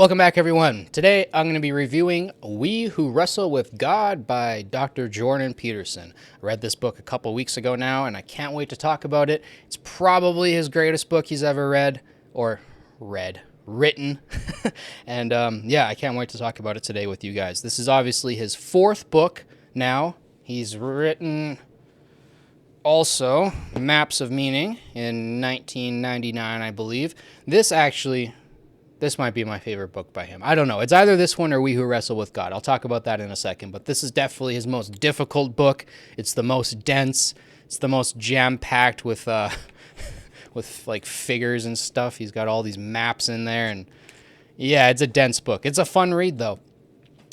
Welcome back, everyone. Today, I'm going to be reviewing We Who Wrestle with God by Dr. Jordan Peterson. I read this book a couple weeks ago now, and I can't wait to talk about it. It's probably his greatest book he's ever written. And I can't wait to talk about it today with you guys. This is obviously his fourth book now. He's written also Maps of Meaning in 1999, I believe. This might be my favorite book by him. I don't know. It's either this one or We Who Wrestle with God. I'll talk about that in a second. But this is definitely his most difficult book. It's the most dense. It's the most jam-packed with like figures and stuff. He's got all these maps in there. And yeah, it's a dense book. It's a fun read, though.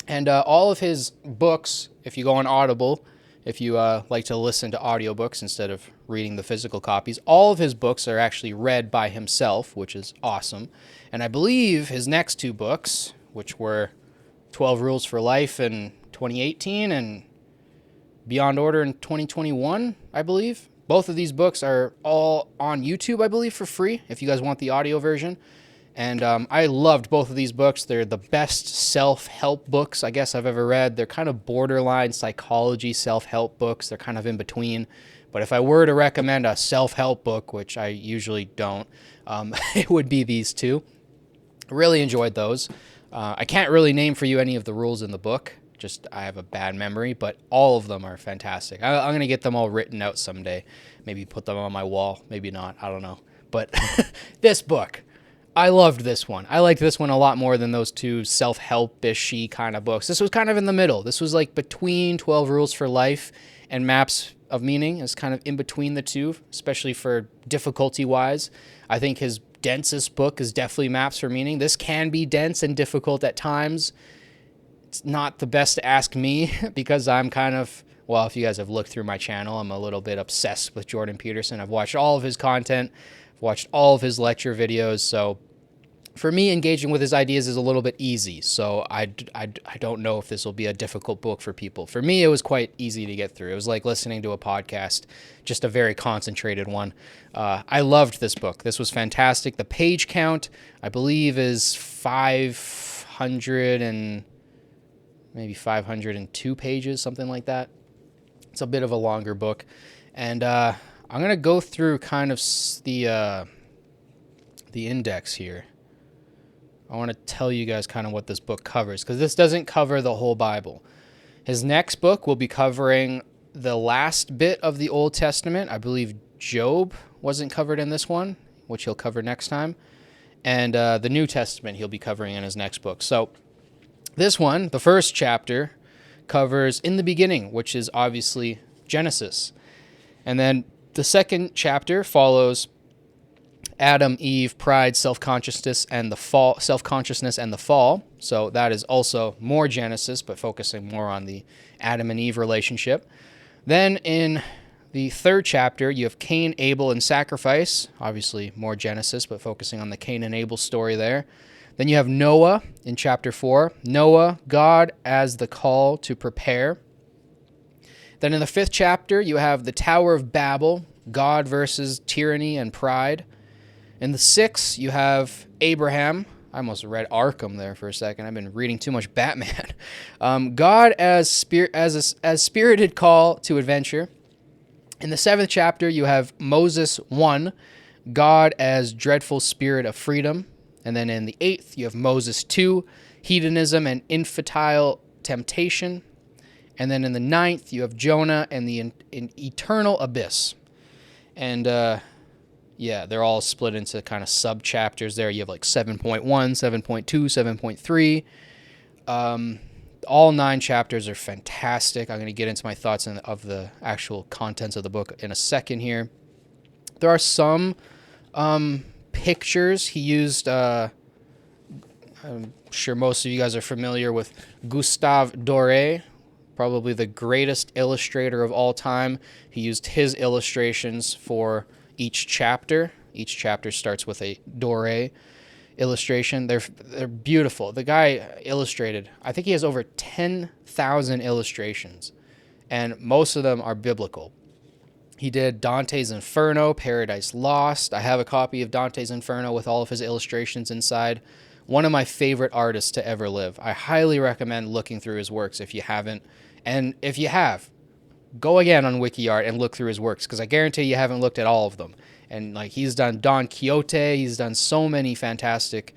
And all of his books, if you go on Audible, if you like to listen to audiobooks instead of reading the physical copies, all of his books are actually read by himself, which is awesome. And I believe his next two books, which were 12 Rules for Life in 2018 and Beyond Order in 2021, I believe. Both of these books are all on YouTube, I believe, for free, if you guys want the audio version. And I loved both of these books. They're the best self-help books I guess I've ever read. They're kind of borderline psychology self-help books. They're kind of in between. But if I were to recommend a self-help book, which I usually don't, it would be these two. I really enjoyed those. I can't really name for you any of the rules in the book. Just I have a bad memory, but all of them are fantastic. I'm going to get them all written out someday. Maybe put them on my wall. Maybe not. I don't know. But this book, I loved this one. I liked this one a lot more than those two self-help-ishy kind of books. This was kind of in the middle. This was like between 12 Rules for Life and Maps of Meaning. It's kind of in between the two, especially for difficulty-wise. I think his densest book is definitely Maps for Meaning. This can be dense and difficult at times. It's not the best to ask me because I'm kind of, well, if you guys have looked through my channel, I'm a little bit obsessed with Jordan Peterson. I've watched all of his content. I've watched all of his lecture videos. So for me, engaging with his ideas is a little bit easy. So I don't know if this will be a difficult book for people. For me, it was quite easy to get through. It was like listening to a podcast, just a very concentrated one. I loved this book. This was fantastic. The page count, I believe, is 500 and maybe 502 pages, something like that. It's a bit of a longer book. And I'm going to go through kind of the index here. I want to tell you guys kind of what this book covers, because this doesn't cover the whole Bible. His next book will be covering the last bit of the Old Testament. I believe Job wasn't covered in this one, which he'll cover next time. And the New Testament he'll be covering in his next book. So this one, the first chapter, covers in the beginning, which is obviously Genesis. And then the second chapter follows Adam, Eve, pride, self-consciousness, and the fall. So that is also more Genesis, but focusing more on the Adam and Eve relationship. Then in the third chapter, you have Cain, Abel, and sacrifice. Obviously more Genesis, but focusing on the Cain and Abel story there. Then you have Noah in chapter 4. Noah, God as the call to prepare. Then in the fifth chapter, you have the Tower of Babel, God versus tyranny and pride. In the sixth, you have Abraham. I almost read Arkham there for a second. I've been reading too much Batman. God as spirited call to adventure. In the seventh chapter, you have Moses 1, God as dreadful spirit of freedom. And then in the eighth, you have Moses 2, hedonism and infantile temptation. And then in the ninth, you have Jonah and the eternal abyss. And they're all split into kind of sub-chapters there. You have like 7.1, 7.2, 7.3. All 9 chapters are fantastic. I'm going to get into my thoughts of the actual contents of the book in a second here. There are some pictures he used. I'm sure most of you guys are familiar with Gustave Doré, probably the greatest illustrator of all time. He used his illustrations for each chapter. Each chapter starts with a Doré illustration. They're beautiful. The guy illustrated, I think he has over 10,000 illustrations, and most of them are biblical. He did Dante's Inferno, Paradise Lost. I have a copy of Dante's Inferno with all of his illustrations inside. One of my favorite artists to ever live. I highly recommend looking through his works if you haven't. And if you have, go again on WikiArt and look through his works, because I guarantee you haven't looked at all of them. And like, he's done Don Quixote, he's done so many fantastic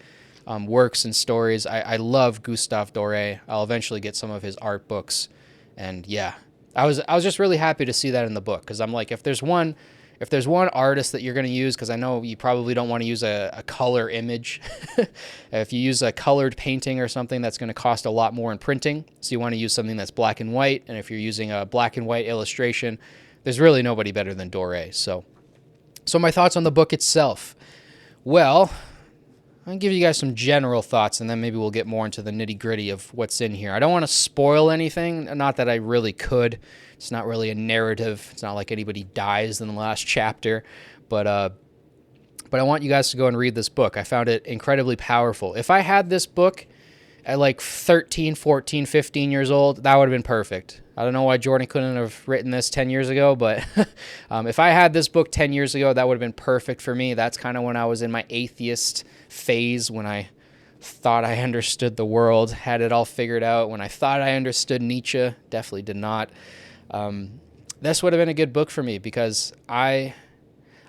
works and stories. I love Gustave Doré. I'll eventually get some of his art books. And yeah, I was just really happy to see that in the book, because I'm like, if there's one artist that you're going to use, because I know you probably don't want to use a color image. If you use a colored painting or something, that's going to cost a lot more in printing. So you want to use something that's black and white. And if you're using a black and white illustration, there's really nobody better than Doré. So my thoughts on the book itself. Well, I'll give you guys some general thoughts, and then maybe we'll get more into the nitty-gritty of what's in here. I don't want to spoil anything, not that I really could. It's not really a narrative. It's not like anybody dies in the last chapter, but I want you guys to go and read this book. I found it incredibly powerful. If I had this book at like 13, 14, 15 years old, that would have been perfect. I don't know why Jordan couldn't have written this 10 years ago, but if I had this book 10 years ago, that would have been perfect for me. That's kind of when I was in my atheist phase, when I thought I understood the world, had it all figured out, when I thought I understood Nietzsche. Definitely did not. This would have been a good book for me, because I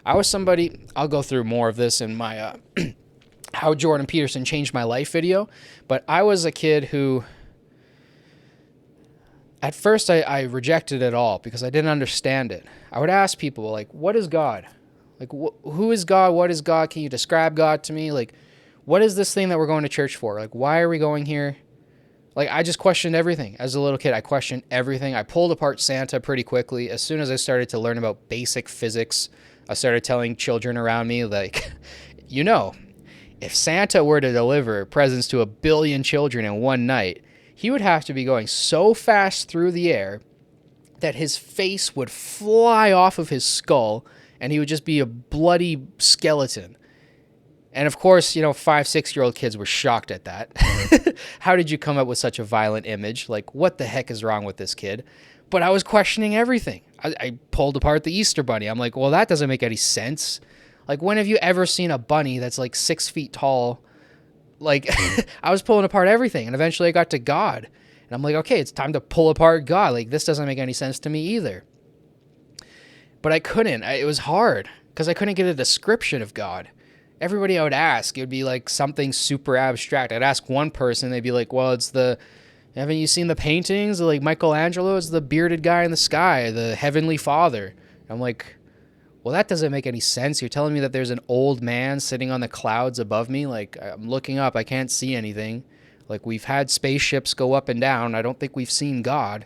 was somebody, I'll go through more of this in my How Jordan Peterson Changed My Life video, but I was a kid who, at first I rejected it all because I didn't understand it. I would ask people, like, what is God? Like, who is God? What is God? Can you describe God to me? Like, what is this thing that we're going to church for? Like, why are we going here? Like, I just questioned everything. As a little kid, I questioned everything. I pulled apart Santa pretty quickly. As soon as I started to learn about basic physics, I started telling children around me, like, if Santa were to deliver presents to 1 billion children in one night, he would have to be going so fast through the air that his face would fly off of his skull and he would just be a bloody skeleton. And of course, 5, 6-year-old kids were shocked at that. How did you come up with such a violent image? Like, what the heck is wrong with this kid? But I was questioning everything. I pulled apart the Easter Bunny. I'm like, well, that doesn't make any sense. Like, when have you ever seen a bunny that's like 6 feet tall? Like, I was pulling apart everything. And eventually I got to God. And I'm like, okay, it's time to pull apart God. Like, this doesn't make any sense to me either. But I couldn't. It was hard because I couldn't get a description of God. Everybody I would ask, it would be like something super abstract. I'd ask one person, they'd be like, well, haven't you seen the paintings? Like, Michelangelo is the bearded guy in the sky, the Heavenly Father. I'm like, well, that doesn't make any sense. You're telling me that there's an old man sitting on the clouds above me? Like, I'm looking up, I can't see anything. Like, we've had spaceships go up and down. I don't think we've seen God.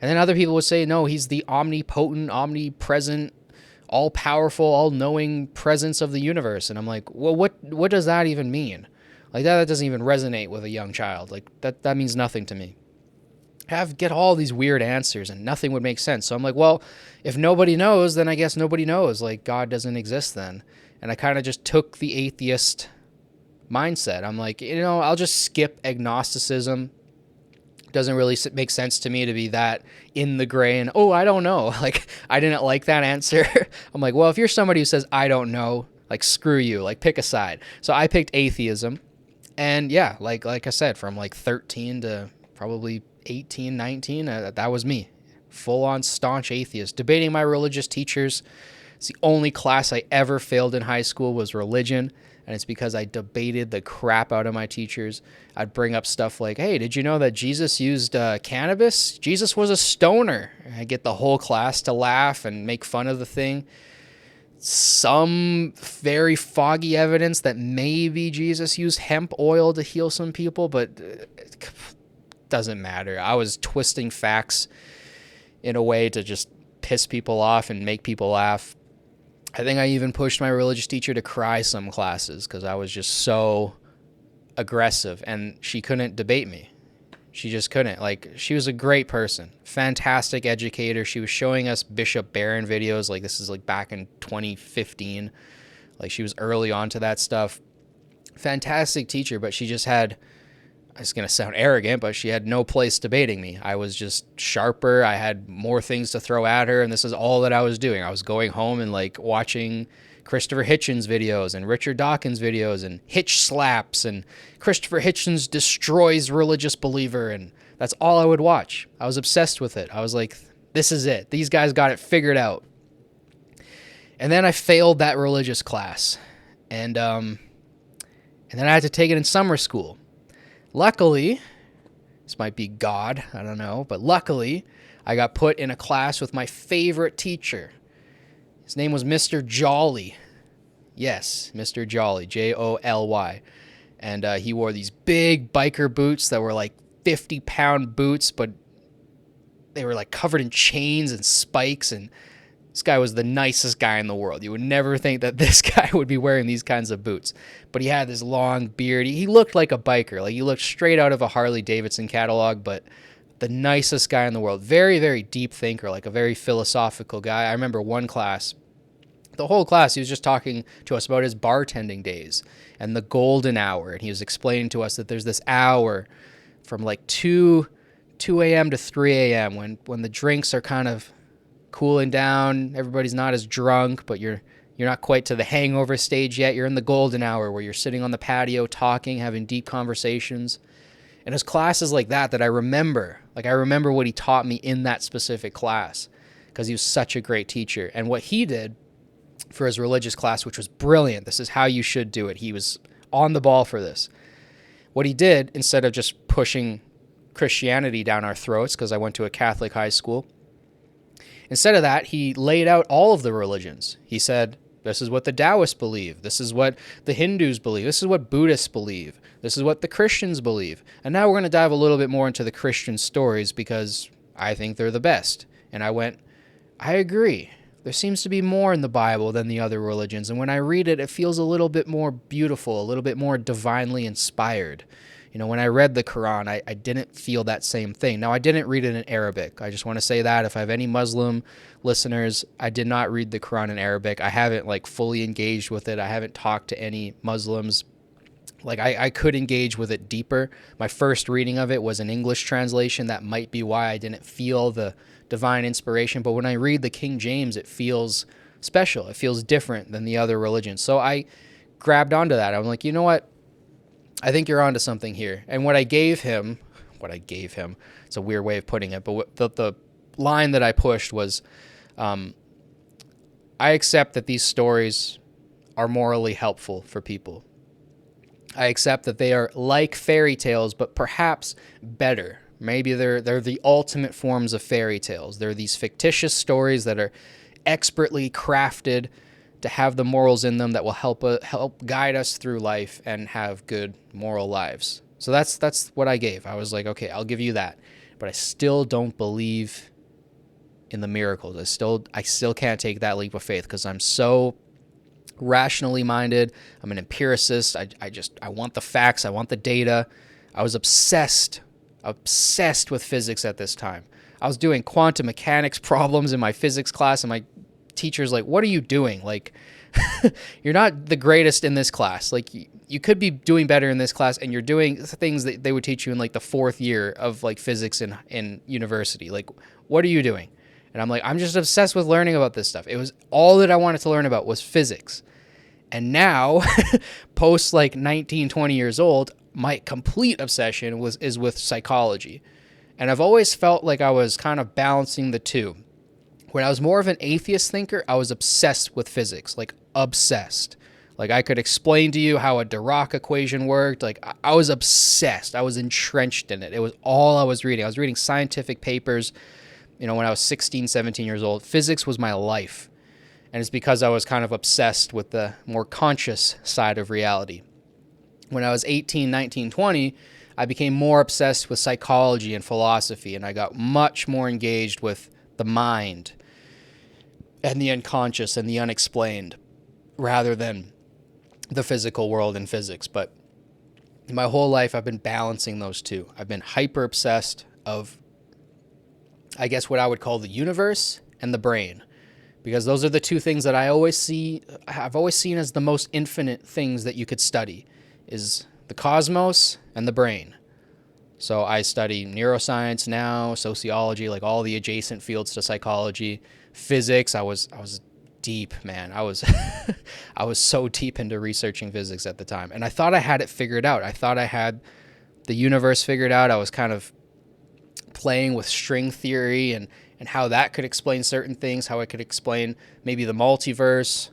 And then other people would say, no, he's the omnipotent, omnipresent, all-powerful, all-knowing presence of the universe. And I'm like, well, what does that even mean? Like, that doesn't even resonate with a young child. Like, that means nothing to me. Get all these weird answers, and nothing would make sense. So I'm like, well, if nobody knows, then I guess nobody knows. Like, God doesn't exist then. And I kind of just took the atheist mindset. I'm like, I'll just skip agnosticism. Doesn't really make sense to me to be that in the gray and, I don't know. Like, I didn't like that answer. I'm like, well, if you're somebody who says, I don't know, like, screw you, like, pick a side. So I picked atheism. And yeah, like I said, from like 13 to probably 18, 19, that was me. Full-on staunch atheist. Debating my religious teachers. It's the only class I ever failed in high school was religion. And it's because I debated the crap out of my teachers. I'd bring up stuff like, hey, did you know that Jesus used cannabis? Jesus was a stoner. I'd get the whole class to laugh and make fun of the thing. Some very foggy evidence that maybe Jesus used hemp oil to heal some people, but it doesn't matter. I was twisting facts in a way to just piss people off and make people laugh. I think I even pushed my religious teacher to cry some classes because I was just so aggressive, and she couldn't debate me. She just couldn't. Like, she was a great person, fantastic educator. She was showing us Bishop Barron videos. Like, this is like back in 2015. Like, she was early on to that stuff. Fantastic teacher, but she just had, it's going to sound arrogant, but she had no place debating me. I was just sharper. I had more things to throw at her, and this is all that I was doing. I was going home and like watching Christopher Hitchens videos and Richard Dawkins videos and Hitch slaps and Christopher Hitchens destroys religious believer, and that's all I would watch. I was obsessed with it. I was like, this is it. These guys got it figured out. And then I failed that religious class, and then I had to take it in summer school. Luckily, this might be God, I don't know, but luckily I got put in a class with my favorite teacher. His name was Mr. Jolly. Yes, Mr. Jolly, Jolly. And he wore these big biker boots that were like 50-pound boots, but they were like covered in chains and spikes, and this guy was the nicest guy in the world. You would never think that this guy would be wearing these kinds of boots. But he had this long beard. He looked like a biker. Like, he looked straight out of a Harley Davidson catalog, but the nicest guy in the world. Very, very deep thinker, like a very philosophical guy. I remember one class, the whole class, he was just talking to us about his bartending days and the golden hour. And he was explaining to us that there's this hour from like 2 a.m. to 3 a.m. when the drinks are kind of cooling down. Everybody's not as drunk, but you're not quite to the hangover stage yet. You're in the golden hour where you're sitting on the patio talking, having deep conversations. And his classes like that I remember. Like, I remember what he taught me in that specific class because he was such a great teacher. And what he did for his religious class, which was brilliant. This is how you should do it. He was on the ball for this. What he did, instead of just pushing Christianity down our throats, because I went to a Catholic high school, instead of that, he laid out all of the religions. He said, this is what the Taoists believe. This is what the Hindus believe. This is what Buddhists believe. This is what the Christians believe. And now we're going to dive a little bit more into the Christian stories because I think they're the best. And I went, I agree. There seems to be more in the Bible than the other religions. And when I read it, it feels a little bit more beautiful, a little bit more divinely inspired. You know, when I read the Quran, I didn't feel that same thing. Now, I didn't read it in Arabic. I just want to say that if I have any Muslim listeners, I did not read the Quran in Arabic. I haven't like fully engaged with it. I haven't talked to any Muslims. Like, I could engage with it deeper. My first reading of it was an English translation. That might be why I didn't feel the divine inspiration. But when I read the King James, it feels special. It feels different than the other religions. So I grabbed onto that. I'm like, you know what? I think you're onto something here. And what I gave him, it's a weird way of putting it, but the line that I pushed was, I accept that these stories are morally helpful for people. I accept that they are like fairy tales, but perhaps better. Maybe they're the ultimate forms of fairy tales. They're these fictitious stories that are expertly crafted to have the morals in them that will help guide us through life and have good moral lives. So that's what I gave. I was like, okay, I'll give you that. But I still don't believe in the miracles. I still can't take that leap of faith because I'm so rationally minded. I'm an empiricist. I want the facts. I want the data. I was obsessed with physics at this time. I was doing quantum mechanics problems in my physics class, and my teacher's like, what are you doing? Like, you're not the greatest in this class. Like, you could be doing better in this class, and you're doing things that they would teach you in like the fourth year of like physics in university. Like, what are you doing? And I'm like, I'm just obsessed with learning about this stuff. It was all that I wanted to learn about was physics. And now, post like 19, 20 years old, my complete obsession is with psychology. And I've always felt like I was kind of balancing the two. When I was more of an atheist thinker, I was obsessed with physics, like obsessed. Like, I could explain to you how a Dirac equation worked. Like, I was obsessed. I was entrenched in it. It was all I was reading. I was reading scientific papers, when I was 16, 17 years old. Physics was my life. And it's because I was kind of obsessed with the more conscious side of reality. When I was 18, 19, 20, I became more obsessed with psychology and philosophy, and I got much more engaged with the mind and the unconscious and the unexplained rather than the physical world and physics. But my whole life, I've been balancing those two. I've been hyper obsessed of, I guess, what I would call the universe and the brain, because those are the two things that I've always seen as the most infinite things that you could study, is the cosmos and the brain. So I study neuroscience now, sociology, like all the adjacent fields to psychology, physics. I was deep, man. I was I was so deep into researching physics at the time, and I thought I had it figured out. I thought I had the universe figured out. I was kind of playing with string theory and how that could explain certain things, how it could explain maybe the multiverse.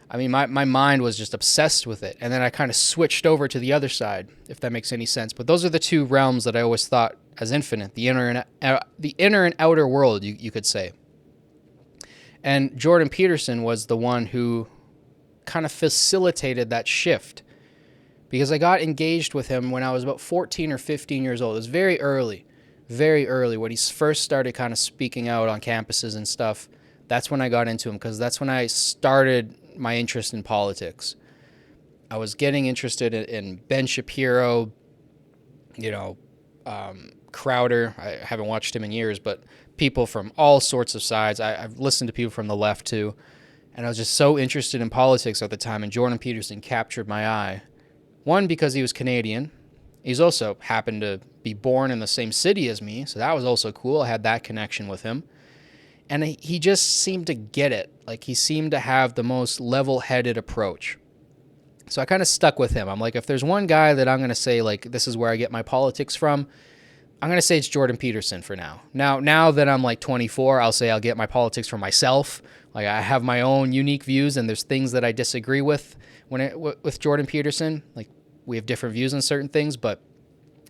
I mean, my mind was just obsessed with it. And then I kind of switched over to the other side, if that makes any sense. But those are the two realms that I always thought as infinite, the inner and outer world, you could say. And Jordan Peterson was the one who kind of facilitated that shift, because I got engaged with him when I was about 14 or 15 years old. It was very early when he first started kind of speaking out on campuses and stuff. That's when I got into him, because that's when I started my interest in politics. I was getting interested in Ben Shapiro, Crowder. I haven't watched him in years, but people from all sorts of sides. I've listened to people from the left too. And I was just so interested in politics at the time, and Jordan Peterson captured my eye. One, because he was Canadian. He's also happened to be born in the same city as me, so that was also cool. I had that connection with him. And he just seemed to get it. Like, he seemed to have the most level-headed approach. So I kind of stuck with him. I'm like, if there's one guy that I'm going to say, like, this is where I get my politics from, I'm going to say it's Jordan Peterson for now. Now that I'm like 24, I'll say I'll get my politics from myself. Like, I have my own unique views, and there's things that I disagree with with Jordan Peterson. Like, we have different views on certain things, but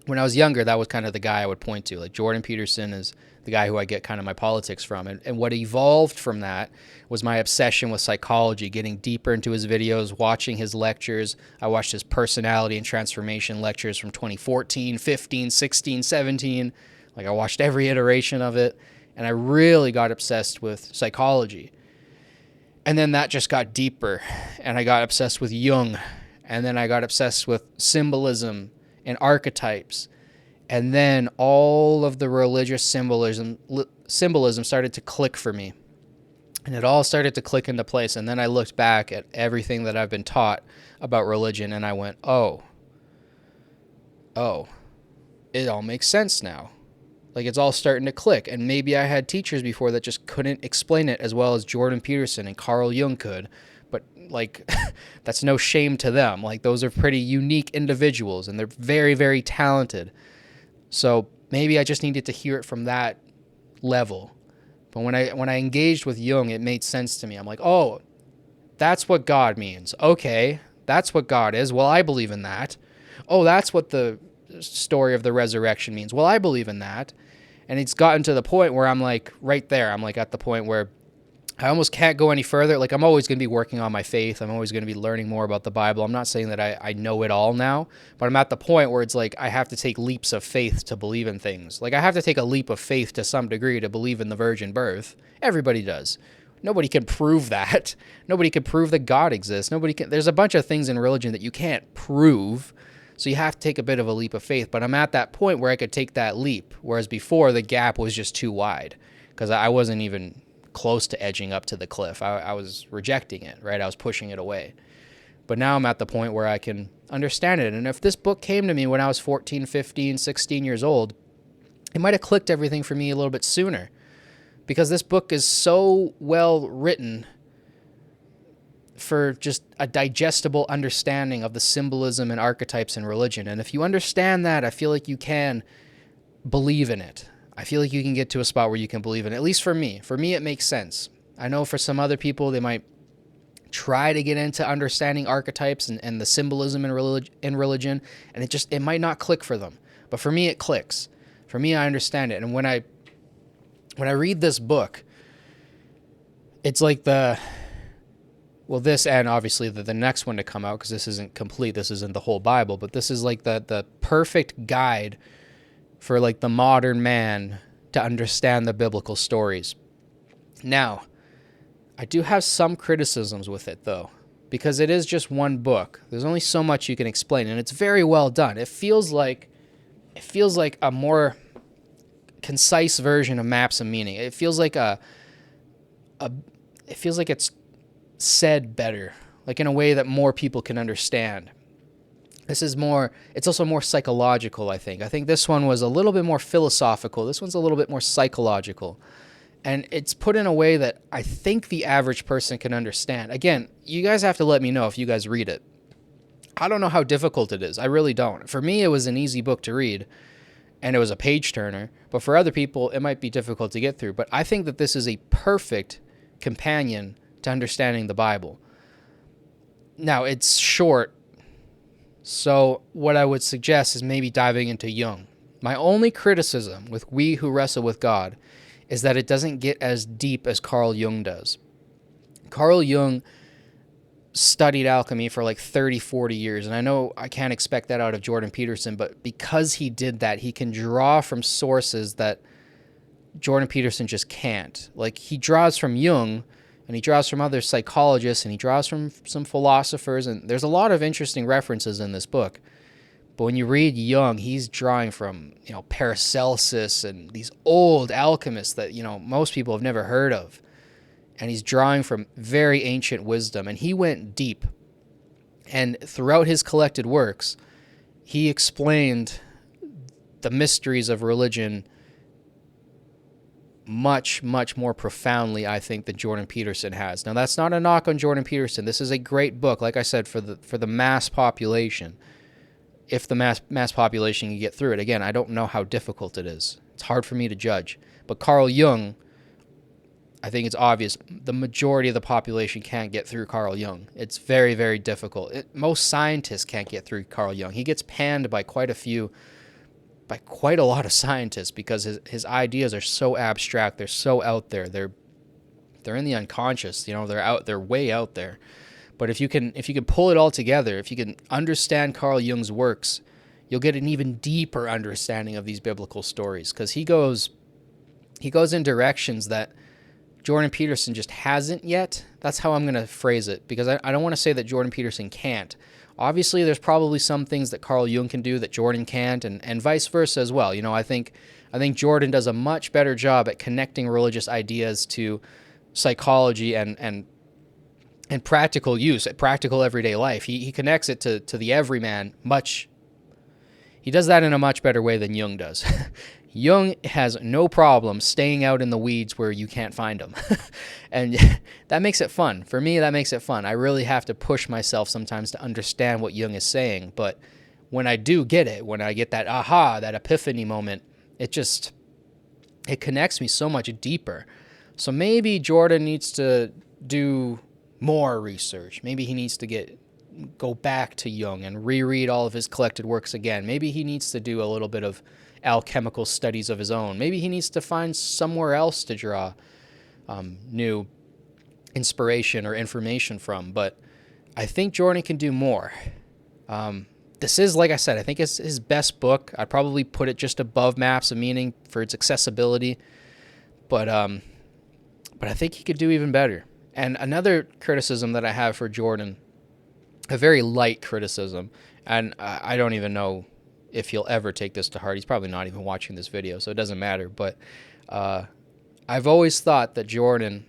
when I was younger, that was kind of the guy I would point to. Like, Jordan Peterson is the guy who I get kind of my politics from. And what evolved from that was my obsession with psychology, getting deeper into his videos, watching his lectures. I watched his personality and transformation lectures from 2014, 15, 16, 17. Like, I watched every iteration of it, and I really got obsessed with psychology. And then that just got deeper, and I got obsessed with Jung, and then I got obsessed with symbolism and archetypes. And then all of the religious symbolism started to click for me. And it all started to click into place. And then I looked back at everything that I've been taught about religion, and I went, oh, it all makes sense now. Like, it's all starting to click. And maybe I had teachers before that just couldn't explain it as well as Jordan Peterson and Carl Jung could. But, like, that's no shame to them. Like, those are pretty unique individuals, and they're very, very talented. So maybe I just needed to hear it from that level. But when I engaged with Jung, it made sense to me. I'm like, oh, that's what God means. Okay, that's what God is. Well, I believe in that. Oh, that's what the story of the resurrection means. Well, I believe in that. And it's gotten to the point where I'm like, right there, I'm like at the point where I almost can't go any further. Like, I'm always going to be working on my faith. I'm always going to be learning more about the Bible. I'm not saying that I know it all now, but I'm at the point where it's like I have to take leaps of faith to believe in things. Like, I have to take a leap of faith to some degree to believe in the virgin birth. Everybody does. Nobody can prove that. Nobody can prove that God exists. There's a bunch of things in religion that you can't prove, so you have to take a bit of a leap of faith. But I'm at that point where I could take that leap, whereas before the gap was just too wide because I wasn't even close to edging up to the cliff. I was rejecting it, right? I was pushing it away. But now I'm at the point where I can understand it. And if this book came to me when I was 14, 15, 16 years old, it might have clicked everything for me a little bit sooner, because this book is so well written for just a digestible understanding of the symbolism and archetypes in religion. And if you understand that, I feel like you can believe in it. I feel like you can get to a spot where you can believe in it, at least for me. For me, it makes sense. I know for some other people, they might try to get into understanding archetypes and the symbolism in religion, and it might not click for them. But for me, it clicks. For me, I understand it. And when I read this book, it's like this and obviously the next one to come out, because this isn't complete, this isn't the whole Bible, but this is like the perfect guide for like the modern man to understand the biblical stories. Now, I do have some criticisms with it though, because it is just one book. There's only so much you can explain, and it's very well done. It feels like a more concise version of Maps of Meaning. It feels like it's said better, like in a way that more people can understand. It's also more psychological, I think. I think this one was a little bit more philosophical. This one's a little bit more psychological. And it's put in a way that I think the average person can understand. Again, you guys have to let me know if you guys read it. I don't know how difficult it is. I really don't. For me, it was an easy book to read, and it was a page turner. But for other people, it might be difficult to get through. But I think that this is a perfect companion to understanding the Bible. Now, it's short, so what I would suggest is maybe diving into Jung. My only criticism with We Who Wrestle with God is that it doesn't get as deep as Carl Jung does. Carl Jung studied alchemy for like 30, 40 years, and I know I can't expect that out of Jordan Peterson, but because he did that, he can draw from sources that Jordan Peterson just can't. Like, he draws from Jung, and he draws from other psychologists, and he draws from some philosophers, and there's a lot of interesting references in this book. But when you read Jung, he's drawing from, Paracelsus and these old alchemists that, most people have never heard of. And he's drawing from very ancient wisdom, and he went deep. And throughout his collected works, he explained the mysteries of religion much, much more profoundly, I think, than Jordan Peterson has. Now, that's not a knock on Jordan Peterson. This is a great book, like I said, for the mass population. If the mass population can get through it. Again, I don't know how difficult it is. It's hard for me to judge. But Carl Jung, I think it's obvious, the majority of the population can't get through Carl Jung. It's very, very difficult. Most scientists can't get through Carl Jung. He gets panned by quite a lot of scientists because his ideas are so abstract. They're so out there. They're in the unconscious. They're way out there. But if you can pull it all together, if you can understand Carl Jung's works, you'll get an even deeper understanding of these biblical stories, because he goes in directions that Jordan Peterson just hasn't yet. That's how I'm going to phrase it, because I don't want to say that Jordan Peterson can't. Obviously, there's probably some things that Carl Jung can do that Jordan can't, and vice versa as well. I think Jordan does a much better job at connecting religious ideas to psychology and practical use, practical everyday life. He connects it to the everyman much. He does that in a much better way than Jung does. Jung has no problem staying out in the weeds where you can't find them. And that makes it fun. For me, that makes it fun. I really have to push myself sometimes to understand what Jung is saying. But when I do get it, when I get that aha, that epiphany moment, it connects me so much deeper. So maybe Jordan needs to do more research. Maybe he needs to go back to Jung and reread all of his collected works again. Maybe he needs to do a little bit of alchemical studies of his own. Maybe he needs to find somewhere else to draw new inspiration or information from. But I think Jordan can do more. This is, like I said, I think it's his best book. I'd probably put it just above Maps of Meaning for its accessibility. But I think he could do even better. And another criticism that I have for Jordan, a very light criticism, and I don't even know if he'll ever take this to heart. He's probably not even watching this video, so it doesn't matter. But I've always thought that Jordan,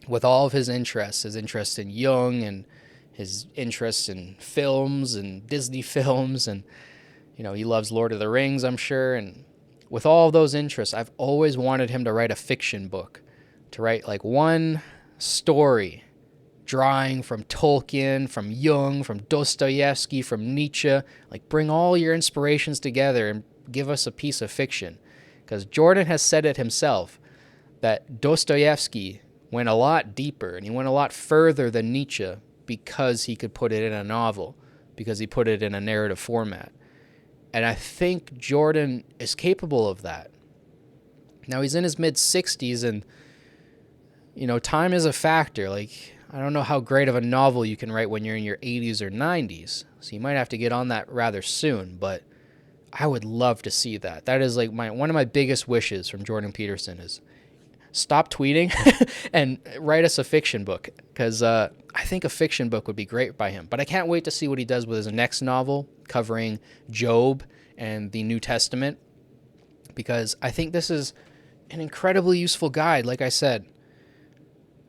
with all of his interests, his interest in Jung and his interest in films and Disney films, and he loves Lord of the Rings, I'm sure. And with all of those interests, I've always wanted him to write a fiction book, to write like one story, drawing from Tolkien, from Jung, from Dostoevsky, from Nietzsche. Like, bring all your inspirations together and give us a piece of fiction. Because Jordan has said it himself that Dostoevsky went a lot deeper and he went a lot further than Nietzsche because he could put it in a novel, because he put it in a narrative format. And I think Jordan is capable of that. Now, he's in his mid-60s, and time is a factor. Like, I don't know how great of a novel you can write when you're in your 80s or 90s. So you might have to get on that rather soon, but I would love to see that. That is like one of my biggest wishes from Jordan Peterson is stop tweeting and write us a fiction book, because I think a fiction book would be great by him. But I can't wait to see what he does with his next novel covering Job and the New Testament, because I think this is an incredibly useful guide. Like I said,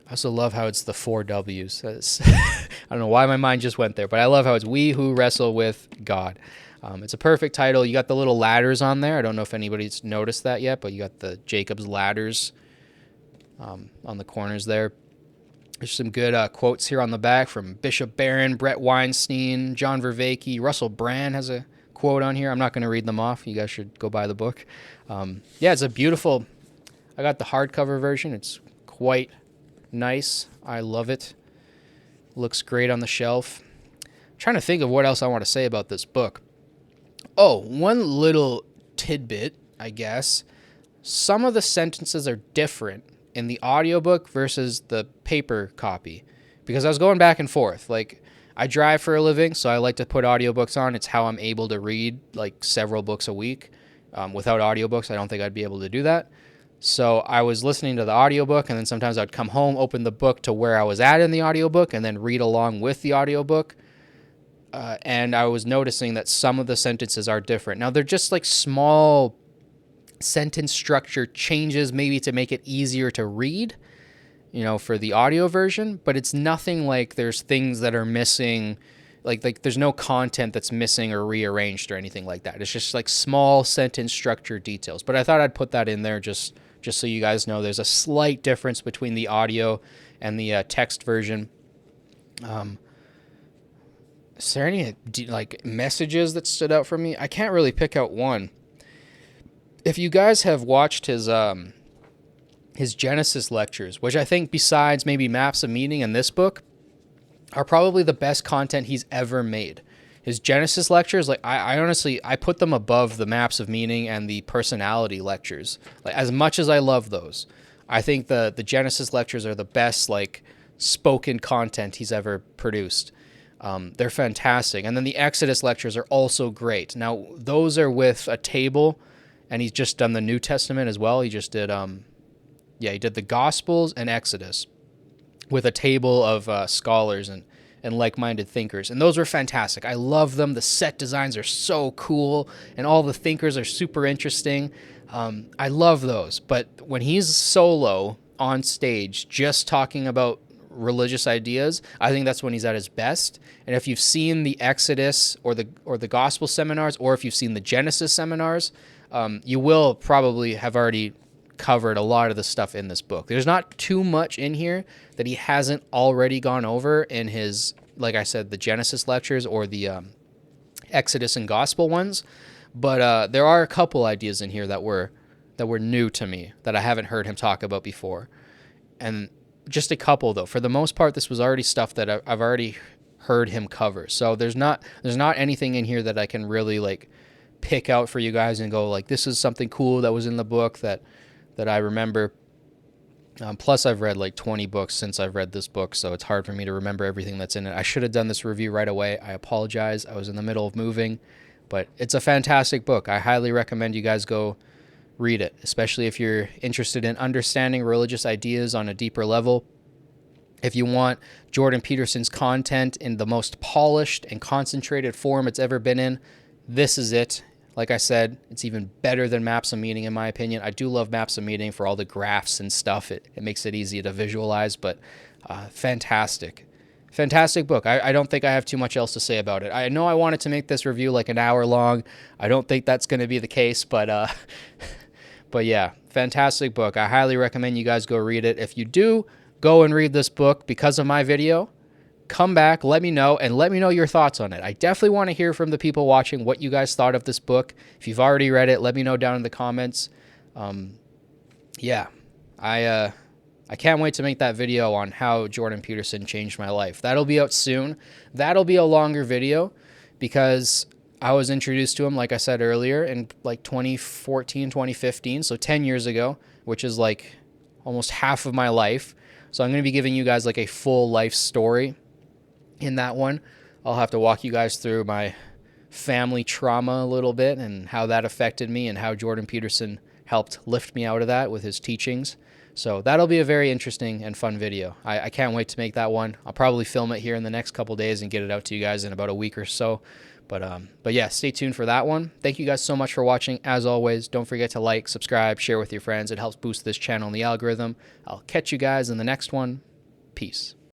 I also love how it's the 4 W's. I don't know why my mind just went there, but I love how it's We Who Wrestle with God. It's a perfect title. You got the little ladders on there. I don't know if anybody's noticed that yet, but you got the Jacob's ladders on the corners there. There's some good quotes here on the back from Bishop Barron, Brett Weinstein, John Vervaeke. Russell Brand has a quote on here. I'm not going to read them off. You guys should go buy the book. Yeah, it's a beautiful... I got the hardcover version. It's quite nice. I love it. Looks great on the shelf. I'm trying to think of what else I want to say about this book. Oh, one little tidbit, I guess. Some of the sentences are different in the audiobook versus the paper copy, because I was going back and forth. Like, I drive for a living, so I like to put audiobooks on. It's how I'm able to read like several books a week. Without audiobooks, I don't think I'd be able to do that. So I was listening to the audiobook, and then sometimes I'd come home, open the book to where I was at in the audiobook, and then read along with the audiobook. And I was noticing that some of the sentences are different. Now, they're just like small sentence structure changes, maybe to make it easier to read, for the audio version, but it's nothing like there's things that are missing, like there's no content that's missing or rearranged or anything like that. It's just like small sentence structure details. But I thought I'd put that in there just so you guys know there's a slight difference between the audio and the text version. Is there any like messages that stood out for me? I can't really pick out one. If you guys have watched his Genesis lectures, which I think besides maybe Maps of Meaning and this book are probably the best content he's ever made. His Genesis lectures, like I honestly put them above the Maps of Meaning and the personality lectures. Like, as much as I love those, I think the Genesis lectures are the best like spoken content he's ever produced. They're fantastic. And then the Exodus lectures are also great. Now, those are with a table, and he's just done the New Testament as well. He just did, he did the Gospels and Exodus with a table of scholars and like-minded thinkers. And those were fantastic. I love them. The set designs are so cool, and all the thinkers are super interesting. I love those. But when he's solo on stage just talking about religious ideas, I think that's when he's at his best. And if you've seen the Exodus or the Gospel seminars, or if you've seen the Genesis seminars, you will probably have already covered a lot of the stuff in this book. There's not too much in here that he hasn't already gone over in his, like I said, the Genesis lectures or the Exodus and Gospel ones. But there are a couple ideas in here that were new to me that I haven't heard him talk about before. And just a couple, though. For the most part, this was already stuff that I've already heard him cover. So there's not anything in here that I can really like pick out for you guys and go like, this is something cool that was in the book that I remember. Plus, I've read like 20 books since I've read this book, so it's hard for me to remember everything that's in it. I should have done this review right away. I apologize. I was in the middle of moving, but it's a fantastic book. I highly recommend you guys go read it, especially if you're interested in understanding religious ideas on a deeper level. If you want Jordan Peterson's content in the most polished and concentrated form it's ever been in, this is it. Like I said, it's even better than Maps of Meaning in my opinion. I do love Maps of Meaning for all the graphs and stuff. It makes it easy to visualize, but fantastic. Fantastic book. I don't think I have too much else to say about it. I know I wanted to make this review like an hour long. I don't think that's going to be the case, but but yeah, fantastic book. I highly recommend you guys go read it. If you do go and read this book because of my video, come back, let me know, and let me know your thoughts on it. I definitely want to hear from the people watching what you guys thought of this book. If you've already read it, let me know down in the comments. I can't wait to make that video on how Jordan Peterson changed my life. That'll be out soon. That'll be a longer video because I was introduced to him, like I said earlier, in like 2014, 2015, so 10 years ago, which is like almost half of my life. So I'm going to be giving you guys like a full life story in that one. I'll have to walk you guys through my family trauma a little bit and how that affected me and how Jordan Peterson helped lift me out of that with his teachings. So that'll be a very interesting and fun video. I can't wait to make that one. I'll probably film it here in the next couple days and get it out to you guys in about a week or so. But yeah, stay tuned for that one. Thank you guys so much for watching. As always, don't forget to like, subscribe, share with your friends. It helps boost this channel and the algorithm. I'll catch you guys in the next one. Peace.